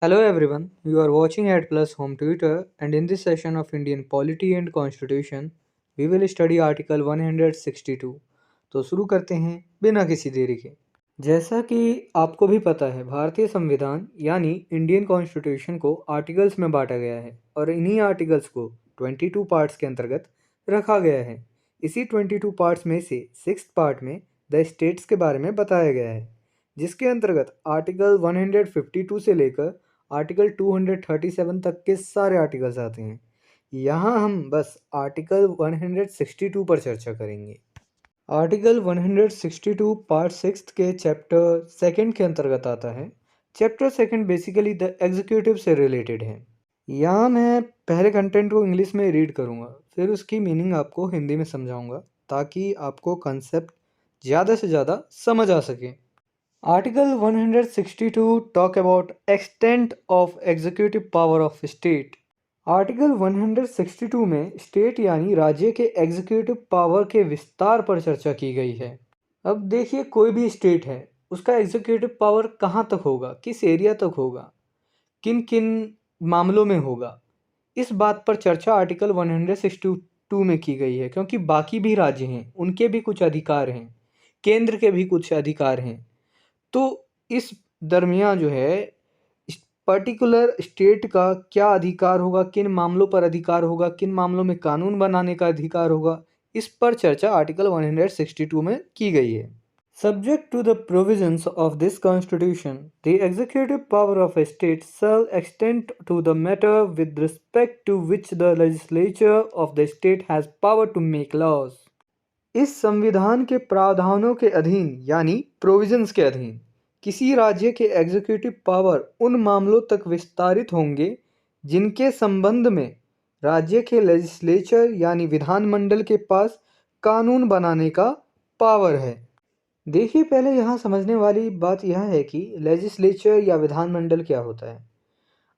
Hello everyone, you are watching at Plus Home Twitter, and in this session of Indian Polity and Constitution, we will study Article 162. तो शुरू करते हैं बिना किसी देरी के। जैसा कि आपको भी पता है, भारतीय संविधान यानी इंडियन कॉन्स्टिट्यूशन को आर्टिकल्स में बांटा गया है और इन्हीं आर्टिकल्स को 22 पार्ट्स के अंतर्गत रखा गया है। इसी 22 पार्ट्स में से 6th पार्ट में द स्टेट्स के बारे में बताया गया है, जिसके अंतर्गत आर्टिकल 152 से लेकर आर्टिकल 237 तक के सारे आर्टिकल्स आते हैं। यहाँ हम बस आर्टिकल 162 पर चर्चा करेंगे। आर्टिकल 162 पार्ट 6 के चैप्टर 2 के अंतर्गत आता है। चैप्टर 2 बेसिकली द एग्जीक्यूटिव से रिलेटेड है। यहाँ मैं पहले कंटेंट को इंग्लिश में रीड करूँगा, फिर उसकी मीनिंग आपको हिंदी में समझाऊँगा ताकि आपको कंसेप्ट ज़्यादा से ज़्यादा समझ आ सके। Article 162 talk about extent of executive power of state. Article 162 में स्टेट यानी राज्य के एग्जीक्यूटिव पावर के विस्तार पर चर्चा की गई है। अब देखिए, कोई भी स्टेट है, उसका एग्जीक्यूटिव पावर कहाँ तक होगा, किस एरिया तक होगा, किन किन मामलों में होगा, इस बात पर चर्चा आर्टिकल 162 में की गई है, क्योंकि बाकी भी राज्य हैं, उनके भी कुछ अधिकार हैं, केंद्र के भी कुछ अधिकार हैं। तो इस दरमियान जो है पर्टिकुलर स्टेट का क्या अधिकार होगा, किन मामलों पर अधिकार होगा, किन मामलों में कानून बनाने का अधिकार होगा, इस पर चर्चा आर्टिकल 162 में की गई है। Subject to the provisions of this constitution, the executive power of a state shall extend to the matter with respect to which the legislature of the state has power to make laws. इस संविधान के प्रावधानों के अधीन यानी provisions के अधीन किसी राज्य के एग्जीक्यूटिव पावर उन मामलों तक विस्तारित होंगे जिनके संबंध में राज्य के लेजिस्लेचर यानी विधानमंडल के पास कानून बनाने का पावर है। देखिए, पहले यहाँ समझने वाली बात यह है कि लेजिस्लेचर या विधानमंडल क्या होता है।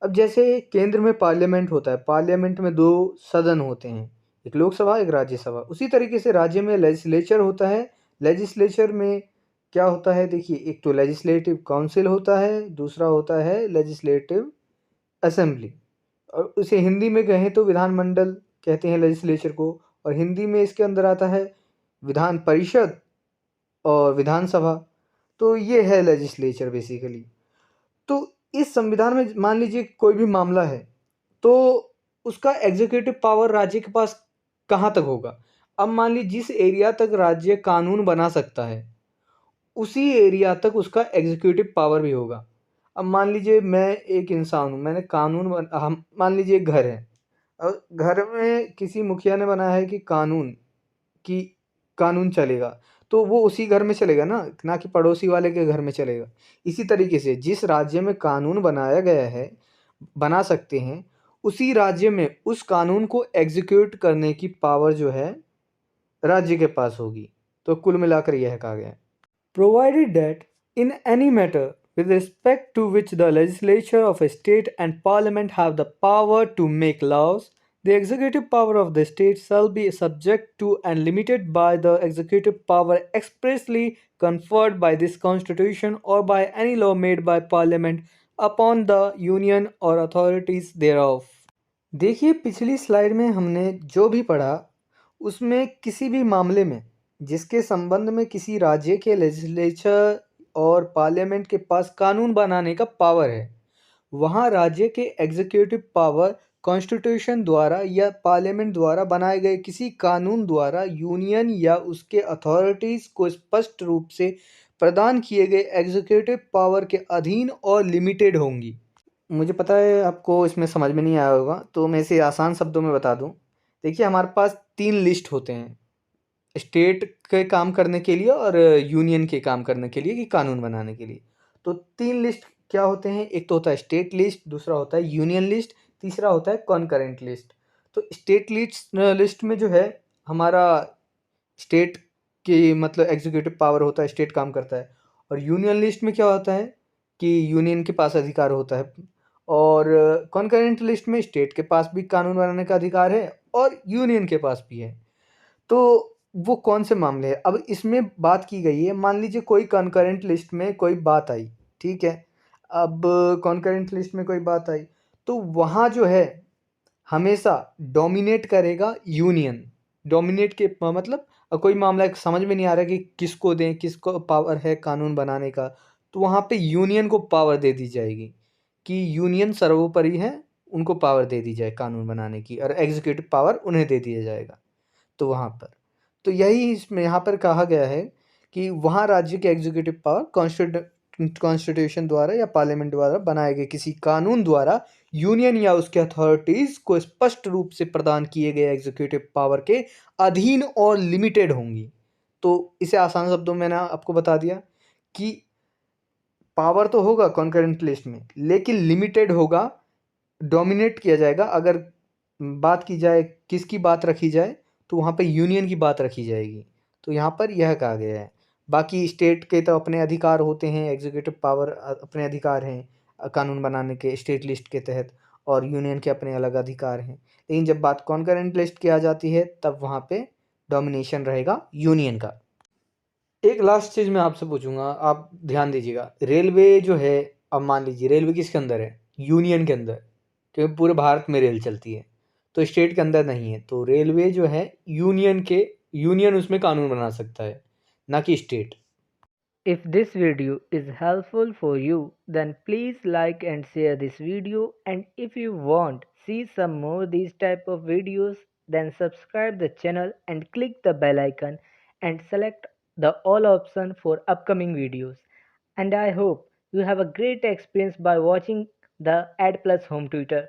अब जैसे केंद्र में पार्लियामेंट होता है, पार्लियामेंट में 2 सदन होते हैं, एक लोकसभा एक राज्यसभा। उसी तरीके से राज्य में लेजिस्लेचर होता है। लेजिस्लेचर में क्या होता है, देखिए, एक तो लेजिस्लेटिव काउंसिल होता है, दूसरा होता है लेजिस्लेटिव असेंबली, और उसे हिंदी में कहें तो विधानमंडल कहते हैं लेजिस्लेचर को, और हिंदी में इसके अंदर आता है विधान परिषद और विधानसभा। तो ये है लेजिस्लेचर बेसिकली। तो इस संविधान में मान लीजिए कोई भी मामला है, तो उसका एग्जीक्यूटिव पावर राज्य के पास कहाँ तक होगा। अब मान लीजिए जिस एरिया तक राज्य कानून बना सकता है, उसी एरिया तक उसका एग्जीक्यूटिव पावर भी होगा। अब मान लीजिए मैं एक इंसान हूँ, मैंने हम मान लीजिए एक घर है, और घर में किसी मुखिया ने बनाया है कि कानून चलेगा, तो वो उसी घर में चलेगा ना कि पड़ोसी वाले के घर में चलेगा। इसी तरीके से जिस राज्य में कानून बनाया गया है, बना सकते हैं, उसी राज्य में उस कानून को एग्जीक्यूट करने की पावर जो है राज्य के पास होगी। तो कुल मिलाकर यह कहा गया है, provided that in any matter with respect to which the legislature of a state and parliament have the power to make laws, the executive power of the state shall be subject to and limited by the executive power expressly conferred by this constitution or by any law made by parliament upon the union or authorities thereof. देखिए, पिछली slide में हमने जो भी पढ़ा, उसमें किसी भी मामले में जिसके संबंध में किसी राज्य के लेजिस्लेचर और पार्लियामेंट के पास कानून बनाने का पावर है, वहाँ राज्य के एग्जीक्यूटिव पावर कॉन्स्टिट्यूशन द्वारा या पार्लियामेंट द्वारा बनाए गए किसी कानून द्वारा यूनियन या उसके अथॉरिटीज़ को स्पष्ट रूप से प्रदान किए गए एग्जीक्यूटिव पावर के अधीन और लिमिटेड होंगी। मुझे पता है आपको इसमें समझ में नहीं आया होगा, तो मैं इसे आसान शब्दों में बता दूं। देखिए, हमारे पास 3 लिस्ट होते हैं, स्टेट के काम करने के लिए और यूनियन के काम करने के लिए कि कानून बनाने के लिए। तो 3 लिस्ट क्या होते हैं, एक तो होता है स्टेट लिस्ट, दूसरा होता है यूनियन लिस्ट, तीसरा होता है कॉन्करेंट लिस्ट। तो स्टेट लिस्ट में जो है हमारा स्टेट की मतलब एग्जीक्यूटिव पावर होता है, स्टेट काम करता है। और यूनियन लिस्ट में क्या होता है कि यूनियन के पास अधिकार होता है, और कॉन्करेंट लिस्ट में स्टेट के पास भी कानून बनाने का अधिकार है और यूनियन के पास भी है। तो वो कौन से मामले हैं, अब इसमें बात की गई है। मान लीजिए कोई कॉन्करेंट लिस्ट में कोई बात आई, ठीक है। अब कॉन्करेंट लिस्ट में कोई बात आई तो वहाँ जो है हमेशा डोमिनेट करेगा यूनियन। डोमिनेट के मतलब कोई मामला समझ में नहीं आ रहा कि किसको दें, किसको पावर है कानून बनाने का, तो वहाँ पे यूनियन को पावर दे दी जाएगी कि यूनियन सर्वोपरि है, उनको पावर दे दी जाए कानून बनाने की और एग्जीक्यूटिव पावर उन्हें दे दिया जाएगा। तो वहाँ पर तो यही इसमें यहाँ पर कहा गया है कि वहाँ राज्य के एग्जीक्यूटिव पावर कॉन्स्टिट्यूशन द्वारा या पार्लियामेंट द्वारा बनाए गए किसी कानून द्वारा यूनियन या उसके अथॉरिटीज को स्पष्ट रूप से प्रदान किए गए एग्जीक्यूटिव पावर के अधीन और लिमिटेड होंगी। तो इसे आसान शब्दों में मैंने आपको बता दिया कि पावर तो होगा कॉन्करेंट लिस्ट में, लेकिन लिमिटेड होगा, डोमिनेट किया जाएगा। अगर बात की जाए किसकी बात रखी जाए तो वहाँ पे यूनियन की बात रखी जाएगी। तो यहाँ पर यह कहा गया है। बाकी स्टेट के तो अपने अधिकार होते हैं, एग्जीक्यूटिव पावर अपने अधिकार हैं कानून बनाने के स्टेट लिस्ट के तहत, और यूनियन के अपने अलग अधिकार हैं। लेकिन जब बात कॉन्करेंट लिस्ट की आ जाती है तब वहाँ पे डोमिनेशन रहेगा यूनियन का। एक लास्ट चीज़ मैं आपसे पूछूंगा, आप ध्यान दीजिएगा। रेलवे जो है, अब मान लीजिए रेलवे किसके अंदर है, यूनियन के अंदर, क्योंकि पूरे भारत में रेल चलती है, तो स्टेट के अंदर नहीं है। तो रेलवे जो है यूनियन उसमें कानून बना सकता है, ना कि state. If this video is helpful for you, then please like and share this video, and if you want see some more these type of videos, then subscribe the channel and click the bell icon and select the all option for upcoming videos. And I hope you have a great experience by watching the Ad Plus Home Tutor.